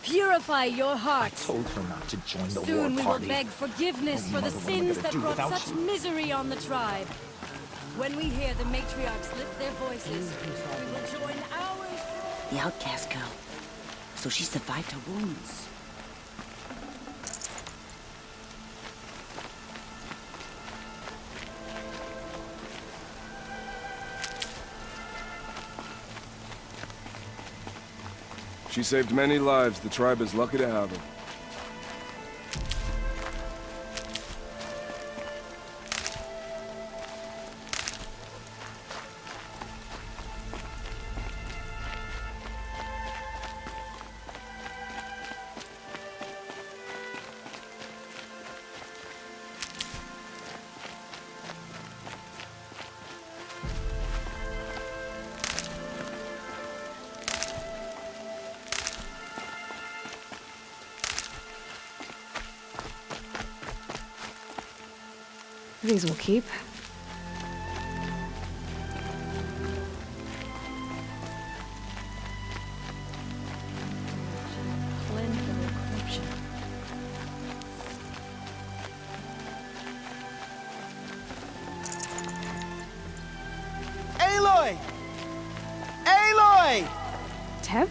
Purify your heart. Told her not to join the Soon we war will party. beg forgiveness Oh, for the Mother, what am I sins gonna that do brought without such you? misery on the tribe. When we hear the matriarchs lift their voices, we will join ours. The outcast girl. So she survived her wounds. She saved many lives. The tribe is lucky to have her. These will keep. Cleanse the corruption. Aloy! Aloy! Teb?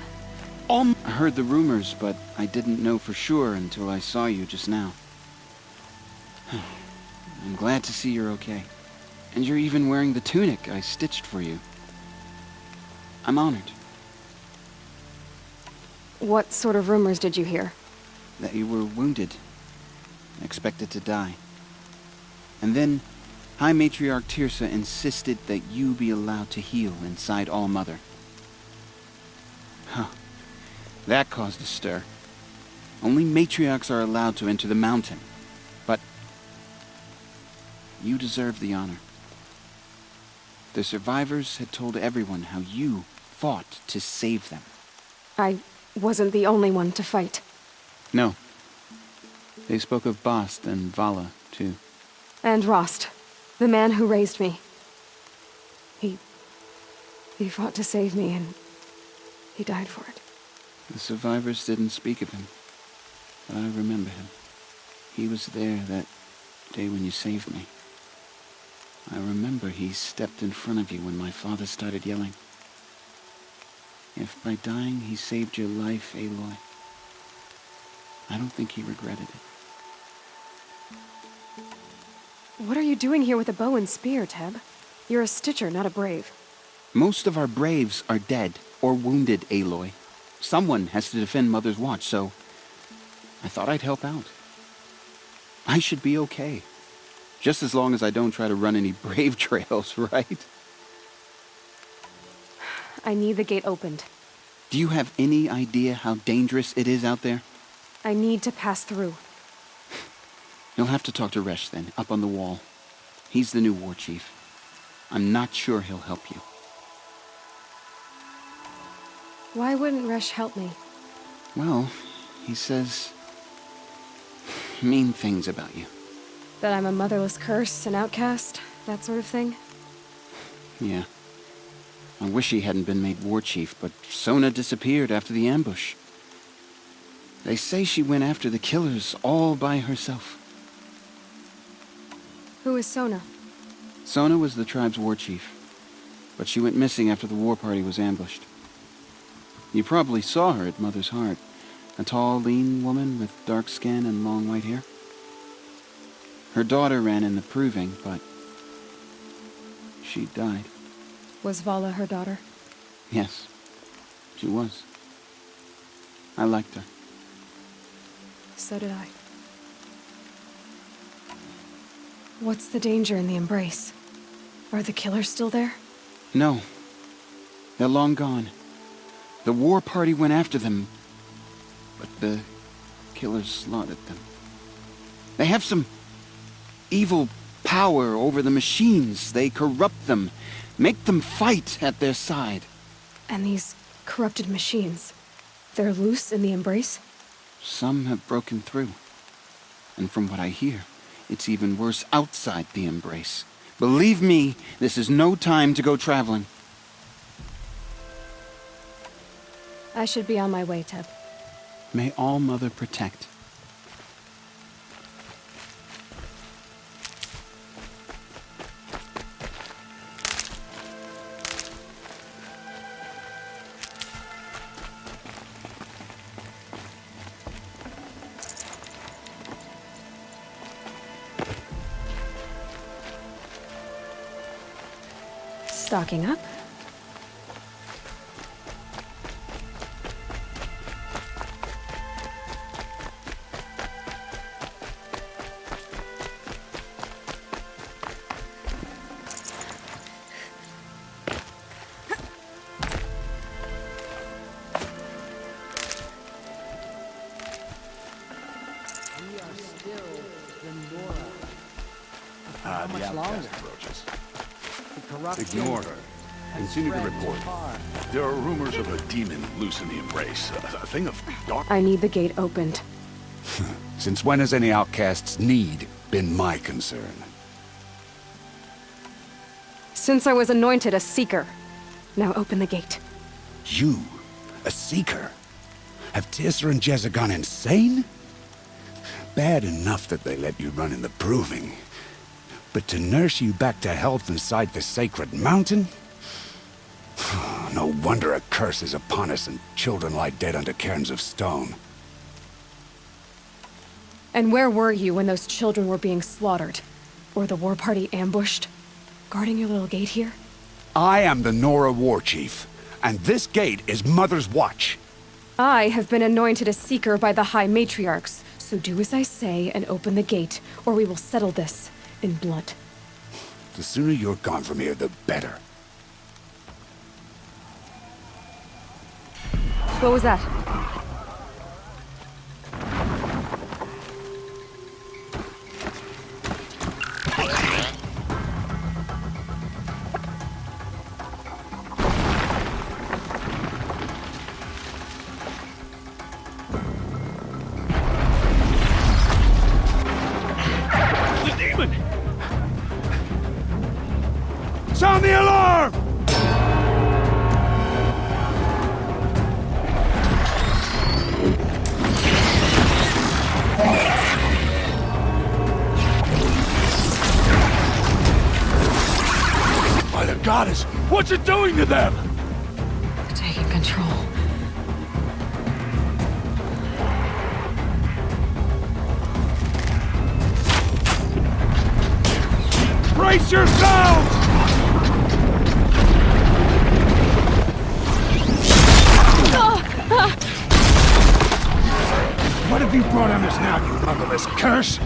I heard the rumors, but I didn't know for sure until I saw you just now. I'm glad to see you're okay. And you're even wearing the tunic I stitched for you. I'm honored What sort of rumors did you hear? that you were wounded, expected to die. And then, High Matriarch Teersa insisted that you be allowed to heal inside All-Mother. Huh. That caused a stir. Only matriarchs are allowed to enter the mountain. But you deserve the honor. The survivors had told everyone how you fought to save them. I wasn't the only one to fight. No. They spoke of Bast and Vala, too. And Rost, the man who raised me. He fought to save me, and he died for it. The survivors didn't speak of him, but I remember him. He was there that day when you saved me. I remember he stepped in front of you when my father started yelling. If by dying he saved your life, Aloy, I don't think he regretted it. What are you doing here with a bow and spear, Teb? You're a Stitcher, not a Brave. Most of our braves are dead or wounded, Aloy. Someone has to defend Mother's Watch, so I thought I'd help out. I should be okay. Just as long as I don't try to run any brave trails, right? I need the gate opened. Do you have any idea how dangerous it is out there? I need to pass through. You'll have to talk to Resh then, up on the wall. He's the new war chief. I'm not sure he'll help you. Why wouldn't Resh help me? Well, he says mean things about you. That I'm a motherless curse, an outcast, that sort of thing? Yeah. I wish he hadn't been made war chief, but Sona disappeared after the ambush. They say she went after the killers all by herself. Who is Sona? Sona was the tribe's war chief, but she went missing after the war party was ambushed. You probably saw her at Mother's Heart, a tall, lean woman with dark skin and long white hair. Her daughter ran in the proving, but she died. Was Vala her daughter? Yes, she was. I liked her. So did I. What's the danger in the Embrace? Are the killers still there? No, they're long gone. The war party went after them, but the killers slaughtered them. They have some evil power over the machines. They corrupt them, make them fight at their side. And these corrupted machines, they're loose in the Embrace? Some have broken through. And from what I hear, it's even worse outside the Embrace. Believe me, this is no time to go traveling. I should be on my way, Teb. May All-Mother protect. Stocking up. The outcast approaches. Ignore her. Continue the report. There are rumors of a demon loose in the Embrace. A thing of dark... I need the gate opened. Since when has any outcast's need been my concern? Since I was anointed a Seeker. Now open the gate. You? A Seeker? Have Teersa and Jezza gone insane? Bad enough that they let you run in the Proving. But to nurse you back to health inside the Sacred Mountain? No wonder a curse is upon us and children lie dead under cairns of stone. And where were you when those children were being slaughtered? Or the war party ambushed? Guarding your little gate here? I am the Nora War Chief, and this gate is Mother's watch. I have been anointed a Seeker by the High Matriarchs, so do as I say and open the gate, or we will settle this in blood. The sooner you're gone from here, the better. What was that? The demon! Sound the alarm! By the goddess, what's it doing to them? Taking control. Brace yourselves! What have you brought on us now, you motherless curse?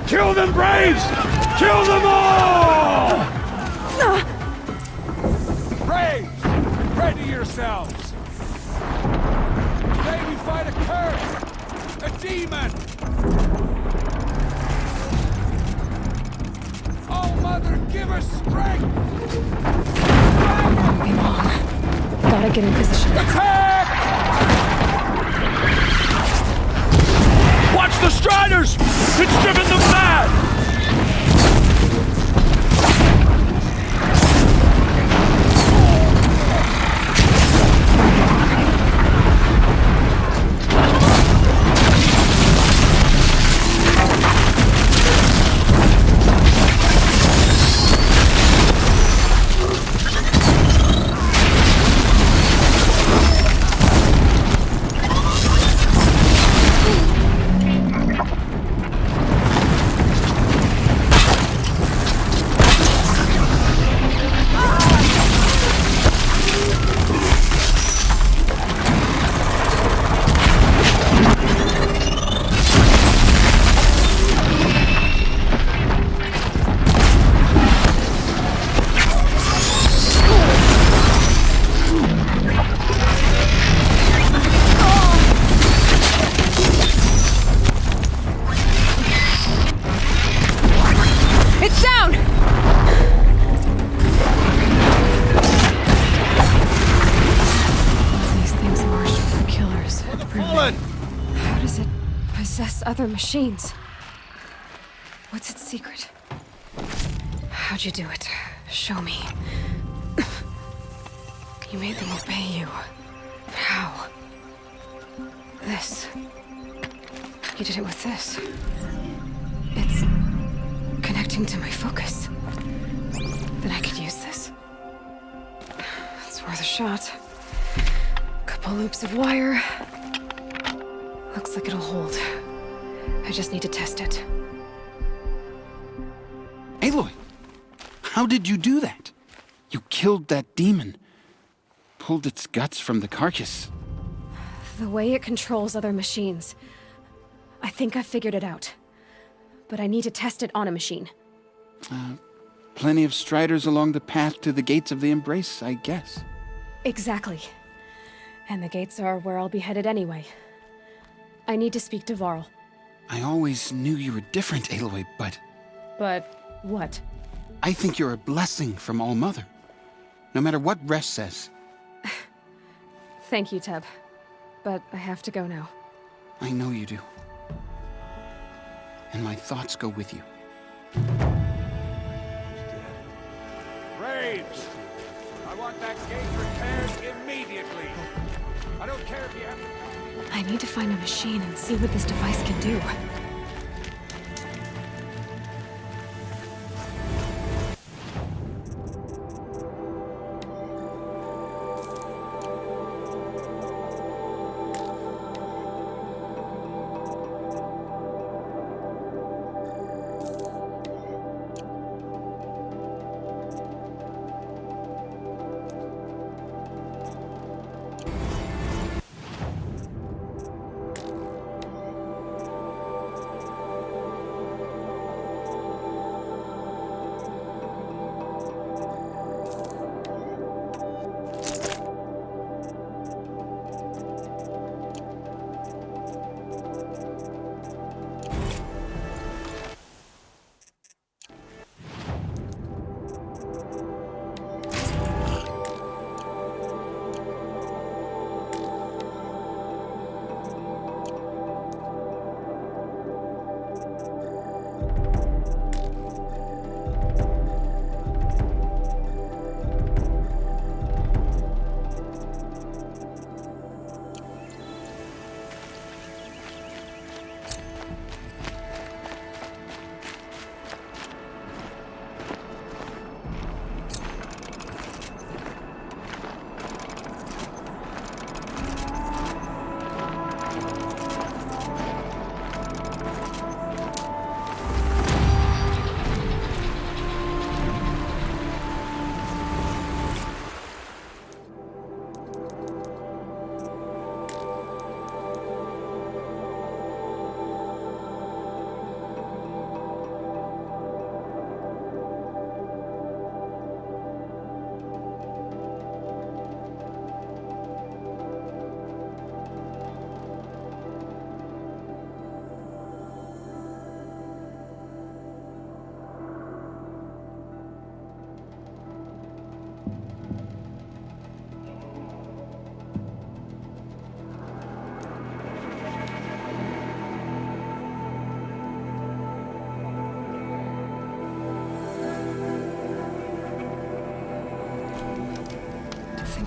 Kill them, Braves! Kill them all! Braves, ready yourselves! Today we fight a curse! A demon! Oh, Mother, give us strength! Be long. Gotta get in position. Attack! Watch the Striders! It's driven them mad! Other machines. What's its secret? How'd you do it? Show me. You made them obey you. How? This. You did it with this. It's connecting to my focus. Then I could use this. It's worth a shot. Couple loops of wire. Looks like it'll hold. I just need to test it. Aloy! How did you do that? You killed that demon. Pulled its guts from the carcass. The way it controls other machines. I think I figured it out. But I need to test it on a machine. Plenty of striders along the path to the gates of the Embrace, I guess. Exactly. And the gates are where I'll be headed anyway. I need to speak to Varl. I always knew you were different, Aloy, but But what? I think you're a blessing from All-Mother. No matter what Resh says. Thank you, Teb. But I have to go now. I know you do. And my thoughts go with you. Graves! I want that gate repaired immediately. I don't care if you have... I need to find a machine and see what this device can do.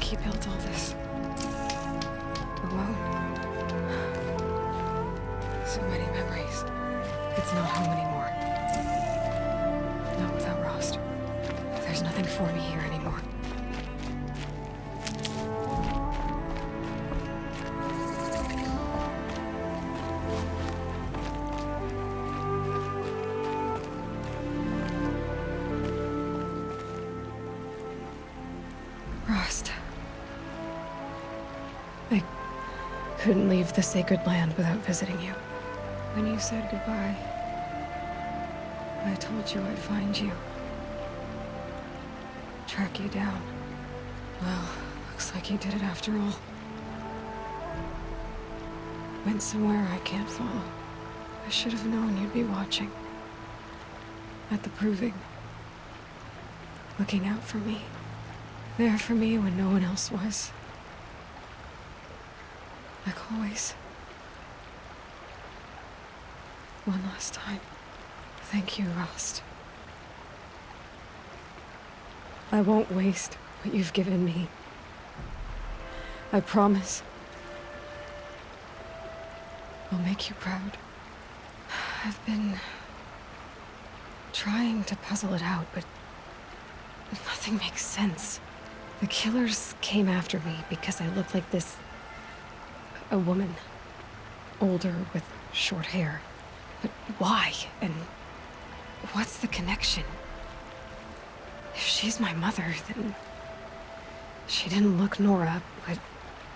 He built all this alone. So many memories. It's not home anymore. Not without Rost. There's nothing for me here anymore. Rost. I couldn't leave the sacred land without visiting you. When you said goodbye, I told you I'd find you. Track you down. Well, looks like you did it after all. Went somewhere I can't follow. I should have known you'd be watching. At the Proving. Looking out for me. There for me when no one else was. Like always. One last time. Thank you, Rost. I won't waste what you've given me. I promise. I'll make you proud. I've been trying to puzzle it out, but nothing makes sense. The killers came after me because I look like this... a woman. Older, with short hair. But why? And what's the connection? If she's my mother, then... she didn't look Nora, but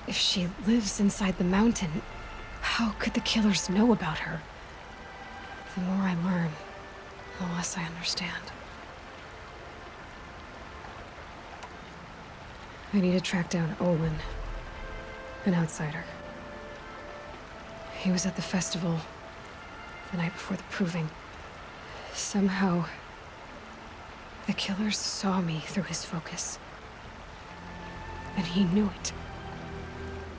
if she lives inside the mountain, how could the killers know about her? The more I learn, the less I understand. I need to track down Olin, an outsider. He was at the festival the night before the proving. Somehow, the killers saw me through his focus. And he knew it.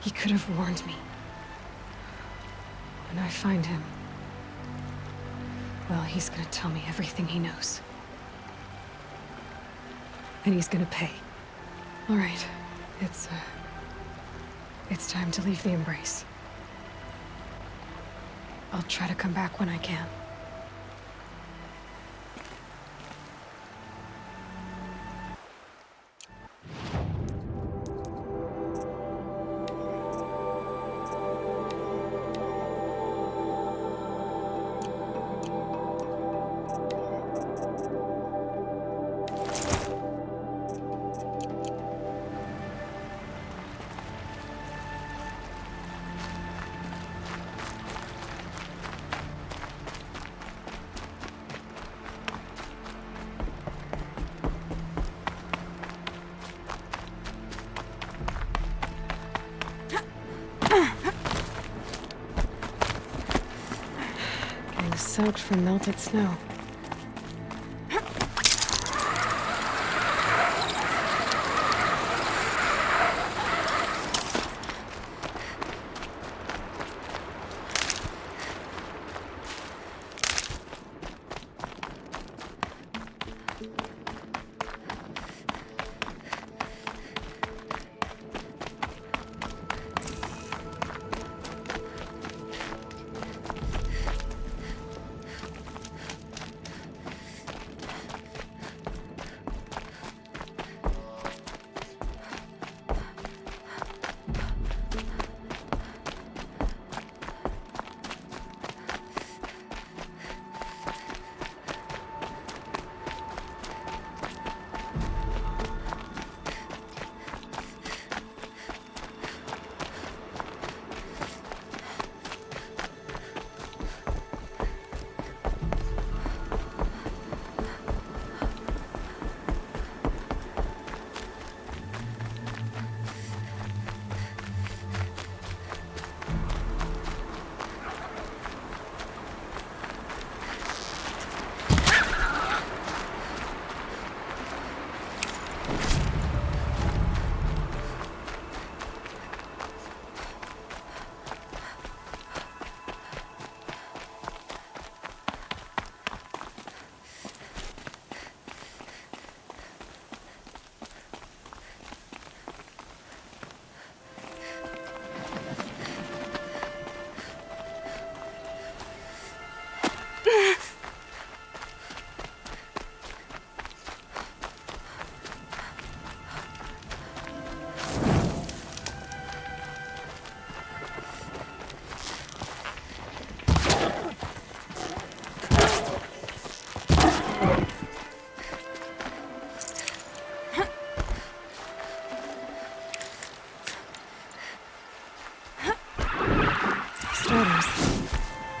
He could have warned me. When I find him, well, he's gonna tell me everything he knows. And he's gonna pay. All right, it's time to leave the Embrace. I'll try to come back when I can. Soaked from melted snow.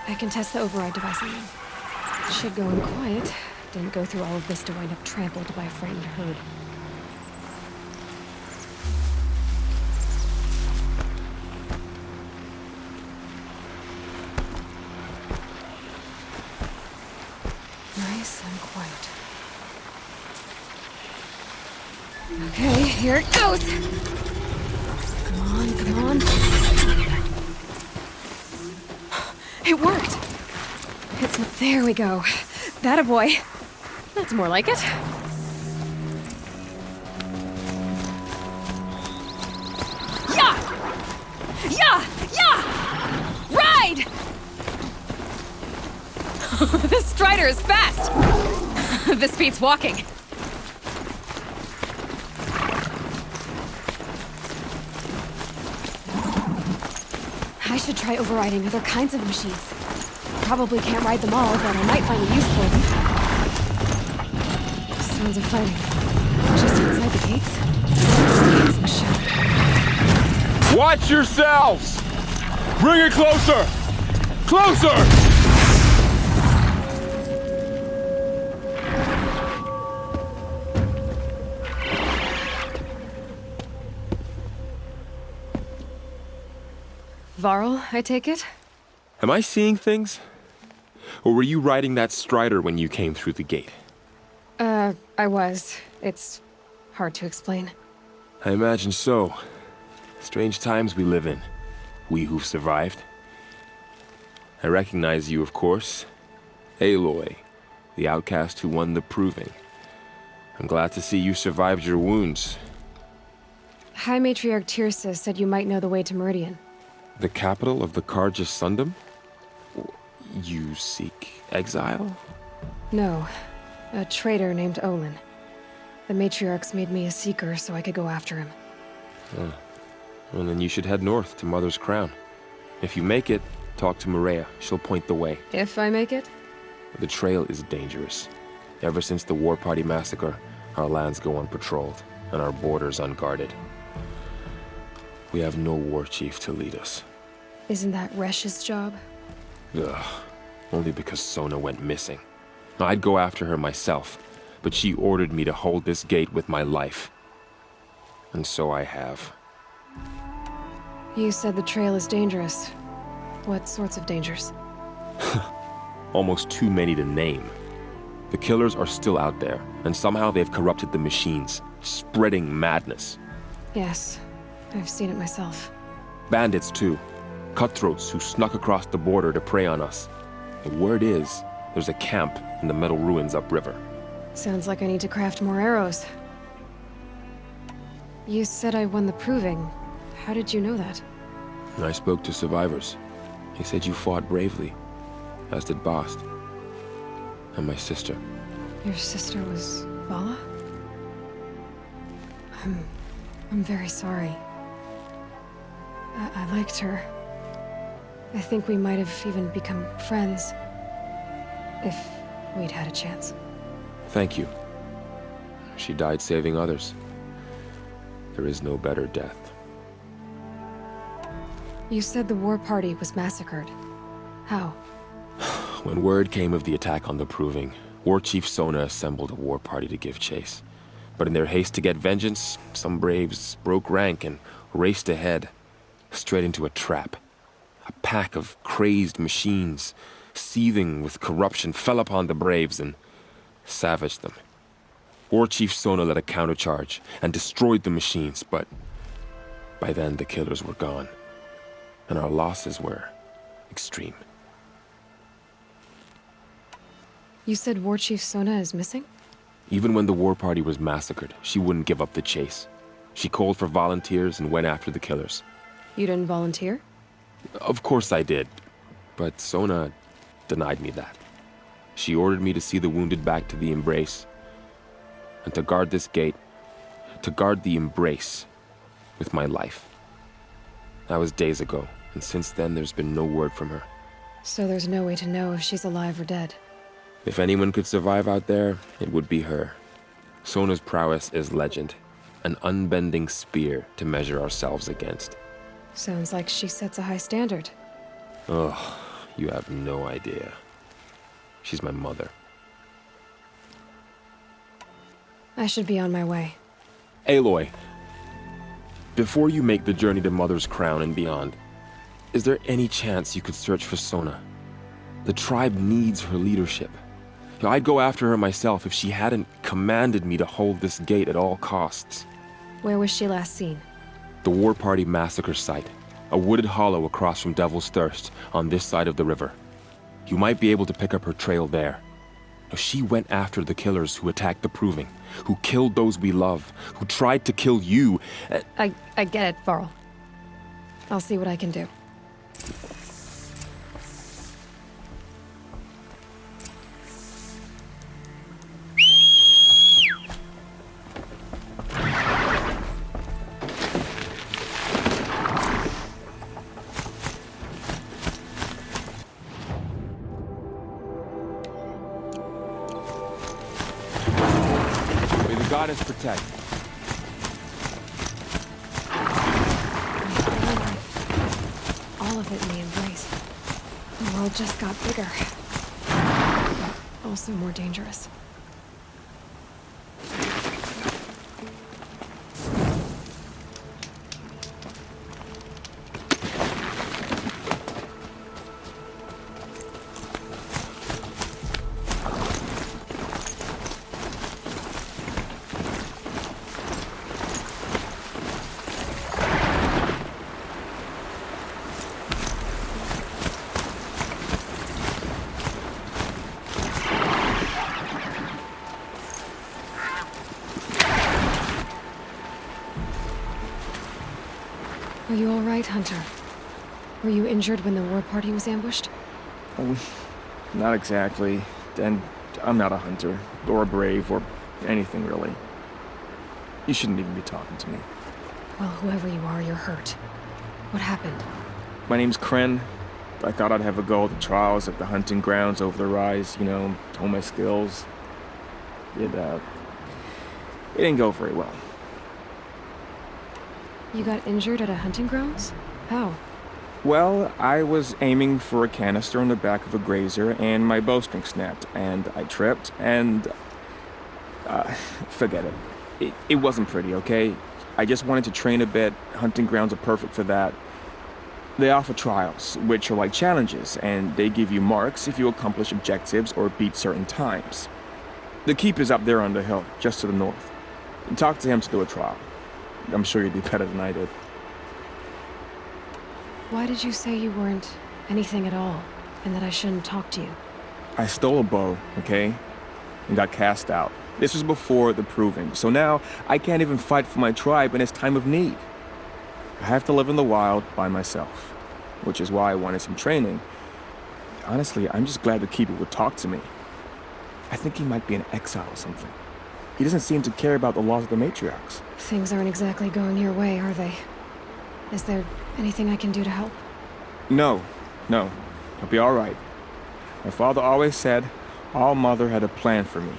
I can test the override device on them. Should go in quiet. Didn't go through all of this to wind up trampled by a frightened herd. Nice and quiet. Okay, here it goes! Come on, come on. It worked! There we go. That a boy. That's more like it. Yeah! This Strider is fast! This beats walking. I should try overriding other kinds of machines. Probably can't ride them all, but I might find a use for them. Sounds of fighting. Just outside the gates. Some shout. Watch yourselves! Bring it closer! Closer! Varl, I take it? Am I seeing things? Or were you riding that Strider when you came through the gate? I was. It's hard to explain. I imagine so. Strange times we live in. We who've survived. I recognize you, of course. Aloy, the outcast who won the Proving. I'm glad to see you survived your wounds. High Matriarch Tirsa said you might know the way to Meridian. The capital of the Carja Sundom? You seek exile? No. A traitor named Olin. The Matriarchs made me a seeker so I could go after him. Well, then you should head north to Mother's Crown. If you make it, talk to Maria. She'll point the way. If I make it? The trail is dangerous. Ever since the War Party massacre, our lands go unpatrolled, and our borders unguarded. We have no war chief to lead us. Isn't that Resh's job? Ugh. Only because Sona went missing. I'd go after her myself, but she ordered me to hold this gate with my life. And so I have. You said the trail is dangerous. What sorts of dangers? Almost too many to name. The killers are still out there, and somehow they've corrupted the machines, spreading madness. Yes, I've seen it myself. Bandits, too. Cutthroats who snuck across the border to prey on us. The word is, there's a camp in the metal ruins upriver. Sounds like I need to craft more arrows. You said I won the Proving. How did you know that? I spoke to survivors. He said you fought bravely, as did Bast. And my sister. Your sister was Vala? I'm very sorry. I liked her. I think we might have even become friends. If we'd had a chance. Thank you. She died saving others. There is no better death. You said the war party was massacred. How? When word came of the attack on the Proving, War Chief Sona assembled a war party to give chase. But in their haste to get vengeance, some braves broke rank and raced ahead, straight into a trap. A pack of crazed machines, seething with corruption, fell upon the braves and savaged them. War Chief Sona led a countercharge and destroyed the machines, but by then the killers were gone, and our losses were extreme. You said War Chief Sona is missing? Even when the war party was massacred, she wouldn't give up the chase. She called for volunteers and went after the killers. You didn't volunteer? Of course I did, but Sona denied me that. She ordered me to see the wounded back to the Embrace, and to guard this gate, to guard the Embrace with my life. That was days ago, and since then there's been no word from her. So there's no way to know if she's alive or dead. If anyone could survive out there, it would be her. Sona's prowess is legend, an unbending spear to measure ourselves against. Sounds like she sets a high standard. Ugh, you have no idea. She's my mother. I should be on my way. Aloy, before you make the journey to Mother's Crown and beyond, is there any chance you could search for Sona? The tribe needs her leadership. I'd go after her myself if she hadn't commanded me to hold this gate at all costs. Where was she last seen? The War Party massacre site, a wooded hollow across from Devil's Thirst on this side of the river. You might be able to pick up her trail there. She went after the killers who attacked the Proving, who killed those we love, who tried to kill you. I get it, Varl. I'll see what I can do. is protect. All of it in the embrace. The world just got bigger. Also more dangerous. Are you all right, Hunter? Were you injured when the war party was ambushed? Not exactly. And I'm not a hunter, or a brave, or anything really. You shouldn't even be talking to me. Well, whoever you are, you're hurt. What happened? My name's Kren. I thought I'd have a go at the trials at the hunting grounds over the rise, hone my skills. It didn't go very well. You got injured at a hunting grounds? How? Well, I was aiming for a canister on the back of a grazer, and my bowstring snapped, and I tripped, and... forget it. It wasn't pretty, okay? I just wanted to train a bit. Hunting grounds are perfect for that. They offer trials, which are like challenges, and they give you marks if you accomplish objectives or beat certain times. The keep is up there on the hill, just to the north. Talk to him to do a trial. I'm sure you'd be better than I did. Why did you say you weren't anything at all, and that I shouldn't talk to you? I stole a bow, okay? And got cast out. This was before the proving, so now I can't even fight for my tribe in its time of need. I have to live in the wild by myself, which is why I wanted some training. Honestly, I'm just glad the Keeper would talk to me. I think he might be in exile or something. He doesn't seem to care about the laws of the matriarchs. Things aren't exactly going your way, are they? Is there anything I can do to help? No. I'll be all right. My father always said All Mother had a plan for me.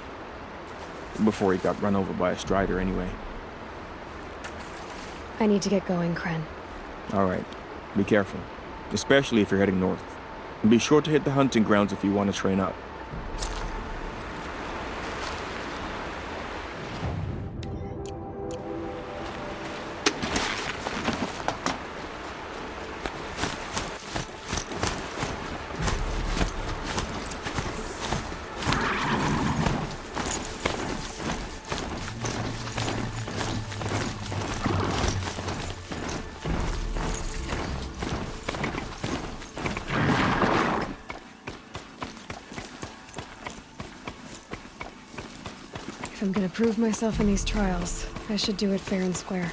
Before he got run over by a strider, anyway. I need to get going, Kren. All right. Be careful. Especially if you're heading north. And be sure to hit the hunting grounds if you want to train up. If I'm gonna prove myself in these trials, I should do it fair and square.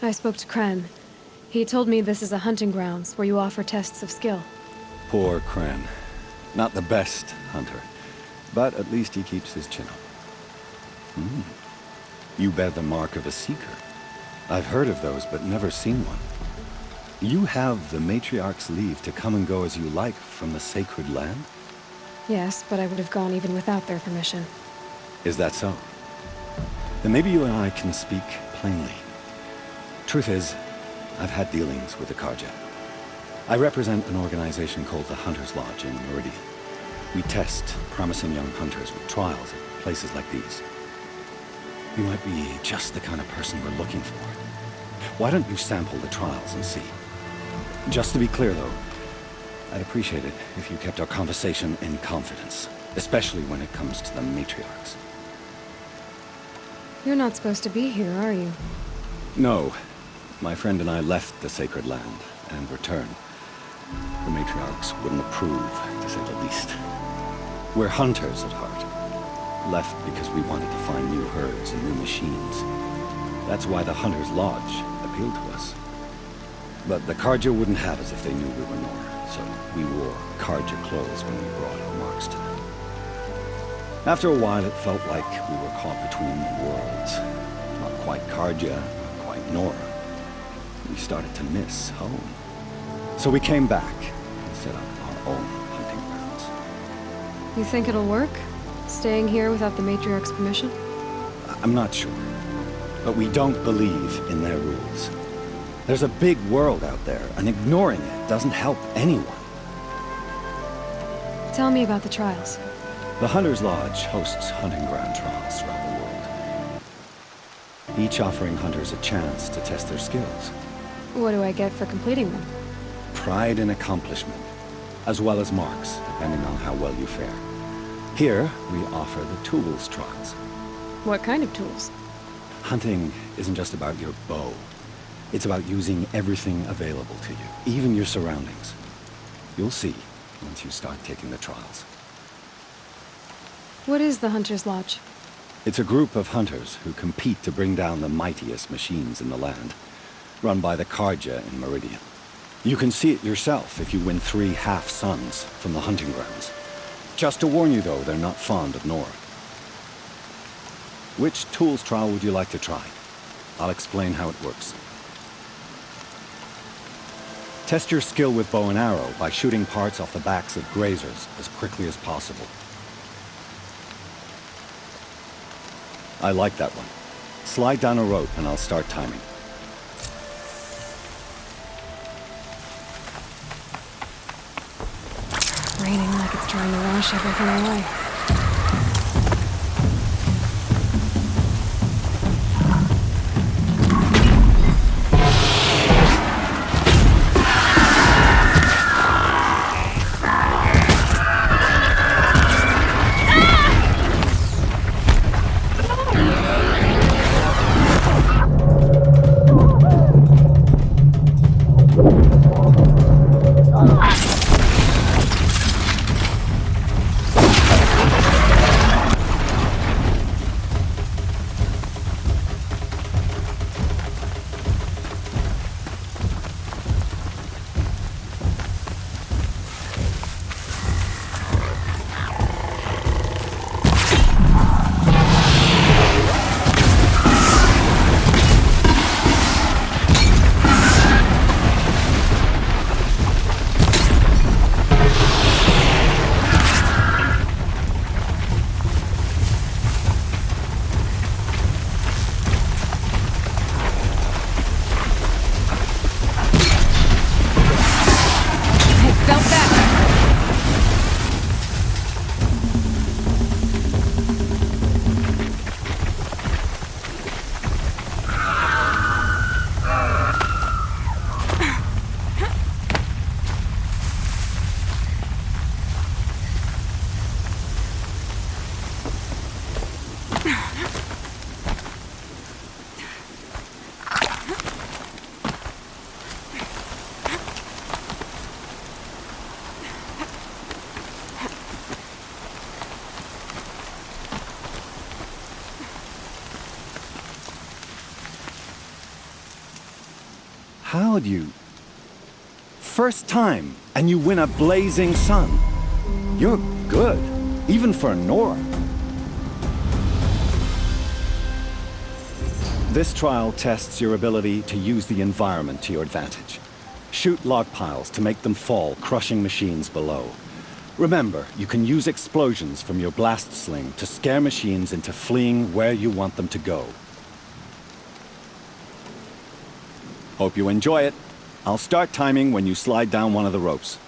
I spoke to Kren. He told me this is a hunting grounds where you offer tests of skill. Poor Kren. Not the best hunter, but at least he keeps his chin up. You bear the mark of a seeker. I've heard of those, but never seen one. You have the Matriarch's leave to come and go as you like from the sacred land? Yes, but I would have gone even without their permission. Is that so? Then maybe you and I can speak plainly. Truth is, I've had dealings with the Carja. I represent an organization called the Hunter's Lodge in Meridian. We test promising young hunters with trials at places like these. You might be just the kind of person we're looking for. Why don't you sample the trials and see? Just to be clear, though, I'd appreciate it if you kept our conversation in confidence, especially when it comes to the Matriarchs. You're not supposed to be here, are you? No. My friend and I left the sacred land and returned. The Matriarchs wouldn't approve, to say the least. We're hunters at heart. Left because we wanted to find new herds and new machines. That's why the Hunter's Lodge appealed to us. But the Carja wouldn't have us if they knew we were Nora, so we wore Carja clothes when we brought our marks to them. After a while, it felt like we were caught between worlds. Not quite Carja, not quite Nora. We started to miss home. So we came back and set up our own hunting grounds. You think it'll work? Staying here without the Matriarch's permission? I'm not sure. But we don't believe in their rules. There's a big world out there, and ignoring it doesn't help anyone. Tell me about the trials. The Hunter's Lodge hosts hunting ground trials throughout the world, each offering hunters a chance to test their skills. What do I get for completing them? Pride in accomplishment, as well as marks, depending on how well you fare. Here, we offer the tools trials. What kind of tools? Hunting isn't just about your bow. It's about using everything available to you, even your surroundings. You'll see once you start taking the trials. What is the Hunter's Lodge? It's a group of hunters who compete to bring down the mightiest machines in the land, run by the Carja in Meridian. You can see it yourself if you win 3 half-suns from the hunting grounds. Just to warn you, though, they're not fond of Nora. Which tools trial would you like to try? I'll explain how it works. Test your skill with bow and arrow by shooting parts off the backs of grazers as quickly as possible. I like that one. Slide down a rope and I'll start timing. Raining like it's trying to wash everything away. followed you. First time, and you win a blazing sun. You're good, even for Nora. This trial tests your ability to use the environment to your advantage. Shoot log piles to make them fall, crushing machines below. Remember, you can use explosions from your blast sling to scare machines into fleeing where you want them to go. Hope you enjoy it. I'll start timing when you slide down one of the ropes.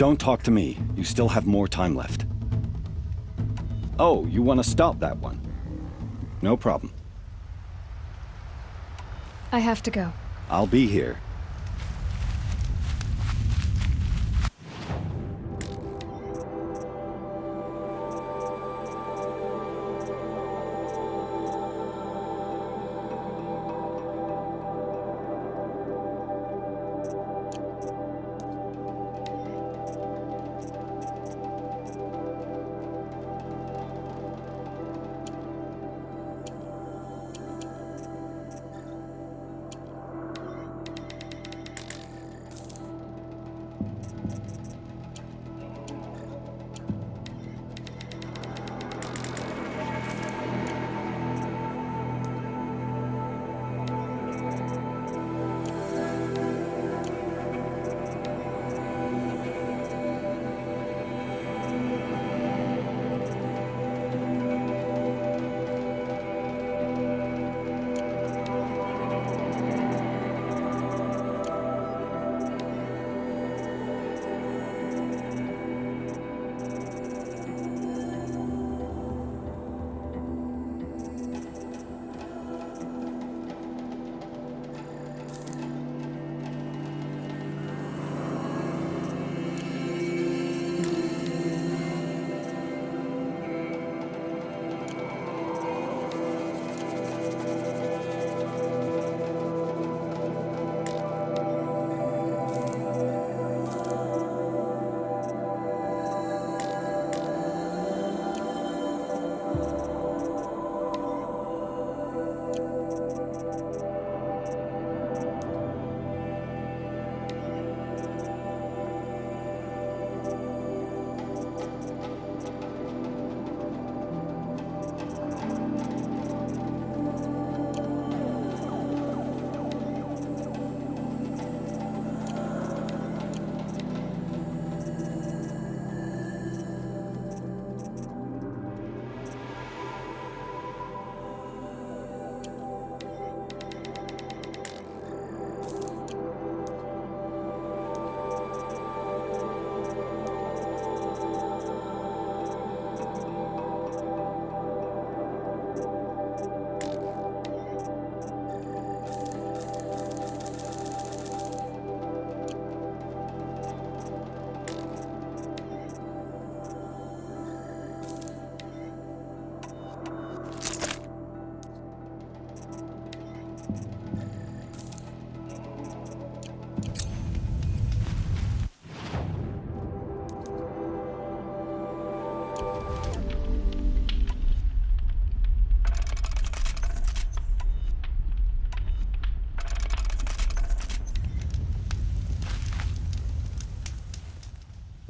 Don't talk to me. You still have more time left. Oh, you want to stop that one? No problem. I have to go. I'll be here.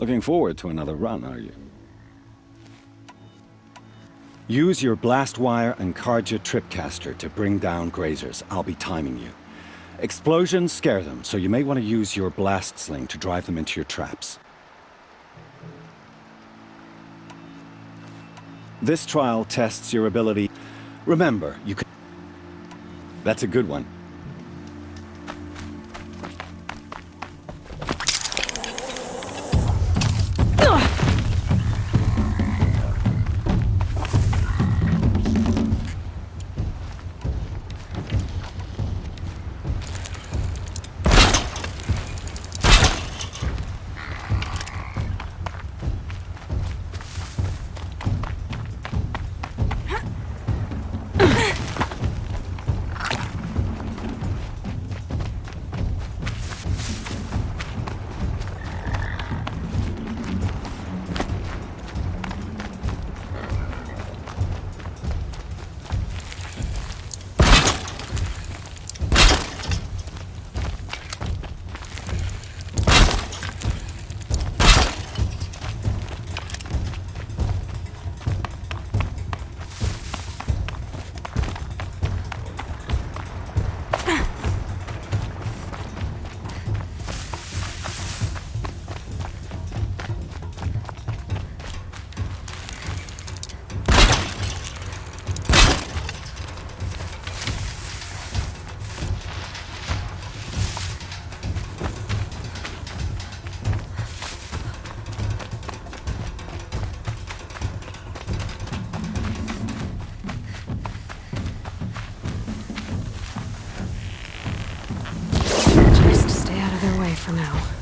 Looking forward to another run, are you? Use your blast wire and Carja tripcaster to bring down grazers. I'll be timing you. Explosions scare them, so you may want to use your blast sling to drive them into your traps. This trial tests your ability. Remember, you can... That's a good one. Just stay out of their way for now.